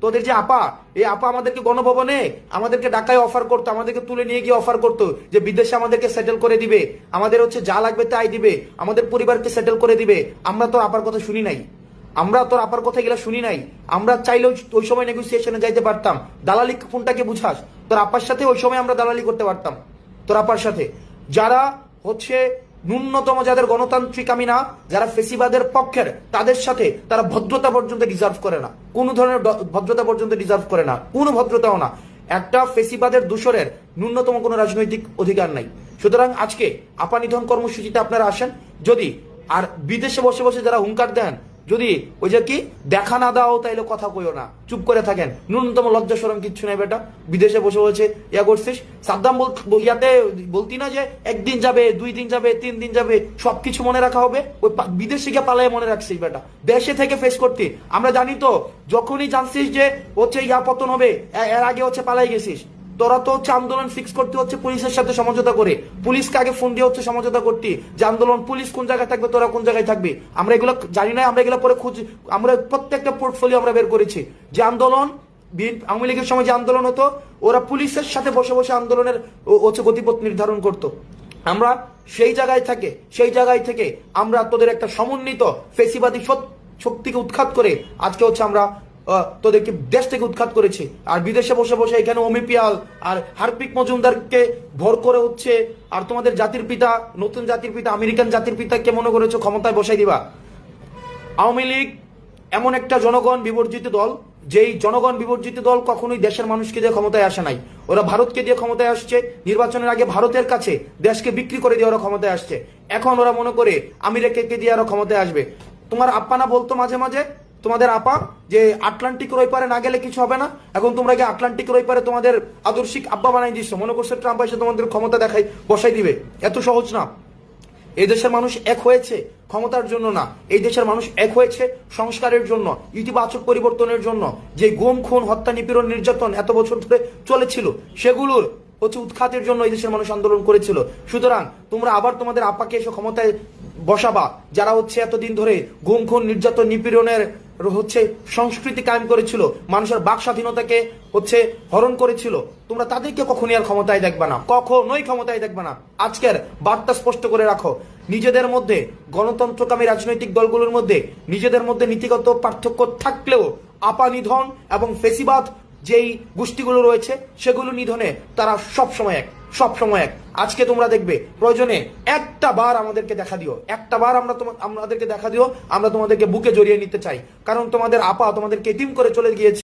তোদের যে আপা, এই আপা আমাদেরকে গণভবনে আমাদেরকে ঢাকায় অফার করতো, আমাদেরকে তুলে নিয়ে গিয়ে অফার করতো যে বিদেশে আমাদেরকে সেটেল করে দিবে, আমাদের হচ্ছে যা লাগবে তাই দিবে, আমাদের পরিবারকে সেটেল করে দিবে। আমরা তো আপার কথা শুনি নাই, আমরা তোর আপার কথা গেলা শুনি নাই। আমরা চাইলেও ওই সময় নেগোসিয়েশনে যাইতে পারতাম। দালালি কোনটাকে বুঝাস? তোর আপার সাথে ওই সময় আমরা দালালি করতে পারতাম, তোর আপার সাথে। যারা হচ্ছে ন্যূনতম, যাদের গণতান্ত্রিক আমি না, যারা ফেসিবাদের পক্ষের, তাদের সাথে তারা ভদ্রতা পর্যন্ত ডিজার্ভ করে না, কোনো ধরনের ভদ্রতা পর্যন্ত ডিজার্ভ করে না, কোনো ভদ্রতাও না। একটা ফেসিবাদের দূষরের ন্যূনতম কোনো রাজনৈতিক অধিকার নাই। সুতরাং আজকে আপা নিধন কর্মসূচিতে আপনারা আসেন। যদি আর বিদেশে বসে বসে যারা হুঙ্কার দেন, যদি ওই যে কি দেখা না দাও তাইলে কথা কইও না, চুপ করে থাকেন, ন্যূনতম লজ্জা শরম কিচ্ছু নাই বেটা। বিদেশে বসে বসে ইয়া করছিস। সাদ্দাম ইয়াতে বলতি না যে একদিন যাবে, 2 দিন যাবে, 3 দিন যাবে, সবকিছু মনে রাখা হবে। ওই বিদেশে গিয়ে পালায় মনে রাখছিস বেটা, দেশে থেকে ফেস করতে। আমরা জানি তো, যখনই জানছিস যে হচ্ছে ইয়া পতন হবে, এর আগে হচ্ছে পালাই গেছিস। তোরা তো হচ্ছে আন্দোলন ফিক্স করতে হচ্ছে পুলিশের সাথে সমঝোতা করে, পুলিশকে আগে ফোন দিয়ে হচ্ছে সমঝোতা করতে যে আন্দোলন, পুলিশ কোন জায়গায় থাকবে, তোরা কোন জায়গায় থাকবে। আমরা এগুলো জানি না, আমরা এগুলো পরে আমরা প্রত্যেকটা পোর্টফোলিও আমরা বের করেছি যে আন্দোলন, আওয়ামী লীগের সময় যে আন্দোলন হতো, ওরা পুলিশের সাথে বসে বসে আন্দোলনের হচ্ছে গতিপথ নির্ধারণ করত। আমরা সেই জায়গায় থেকে আমরা তোদের একটা সমন্বিত ফেসিবাদী শক্তিকে উৎখাত করে আজকে হচ্ছে আমরা তোদেরকে দেশ থেকে উৎখাত করেছে। আর বিদেশে বসে বসে এখানে অমিপিয়াল আর হারপিক মজুমদারকে ভর করে হচ্ছে, আর তোমাদের জাতির পিতা, নতুন জাতির পিতা, আমেরিকান জাতির পিতাকে মনে করেছো ক্ষমতায় বসাই দিবা। আওয়ামী লীগ এমন একটা জনগণ বিবর্জিত দল, যেই জনগণ বিবর্জিত দল কখনোই দেশের মানুষকে দিয়ে ক্ষমতায় আসে নাই। ওরা ভারতকে দিয়ে ক্ষমতায় আসছে, নির্বাচনের আগে ভারতের কাছে দেশকে বিক্রি করে দিয়ে ওরা ক্ষমতায় আসছে। এখন ওরা মনে করে আমেরিকাকে দিয়ে ওরা ক্ষমতায় আসবে। তোমার আপ্পা না বলতো মাঝে মাঝে, তোমাদের আপা, যে আটলান্টিকের ওই পারে না গেলে কিছু হবে না। এখন তোমরা গিয়ে আটলান্টিকের ওই পারে তোমাদের আদর্শিক আব্বা বানাই দিচ্ছ, মনে করছো ট্রাম্প এসে তোমাদের ক্ষমতা দেখাই বসাই দিবে। এত সহজ না। এই দেশের মানুষ এক হয়েছে ক্ষমতার জন্য না, এই দেশের মানুষ এক হয়েছে সংস্কারের জন্য, ইতিবাচক পরিবর্তনের জন্য। যে গুম, খুন, হত্যা, নিপীড়ন, নির্যাতন এত বছর ধরে চলেছিল, সেগুলোর হচ্ছে উৎখাতের জন্য এই দেশের মানুষ আন্দোলন করেছিল। সুতরাং তোমরা আবার তোমাদের আপাকে এসে ক্ষমতায় বসাবা, যারা হচ্ছে এতদিন ধরে গুম, খুন, নির্যাতন, নিপীড়নের হচ্ছে সংস্কৃতি কায়েম করেছিল, মানুষের বাক স্বাধীনতাকে হচ্ছে হরণ করেছিল। তোমরা তাদেরকে কখনই আর ক্ষমতায় দেখবে না, কখনোই ক্ষমতায় দেখবে না। আজকের বার্তা স্পষ্ট করে রাখো, নিজেদের মধ্যে, গণতন্ত্রকামী রাজনৈতিক দলগুলোর মধ্যে নিজেদের মধ্যে নীতিগত পার্থক্য থাকলেও আপা নিধন এবং ফেসিবাদ যেই গোষ্ঠীগুলো রয়েছে, সেগুলো নিধনে তারা সবসময় এক। আজকে তোমরা দেখবে, প্রয়োজনে একটা বার আমাদেরকে দেখা দিও, একটা বার আমাদেরকে দেখা দিও, আমরা তোমাদেরকে বুকে জড়িয়ে নিতে চাই। কারণ তোমাদের আপা তোমাদেরকে এতিম করে চলে গিয়েছে।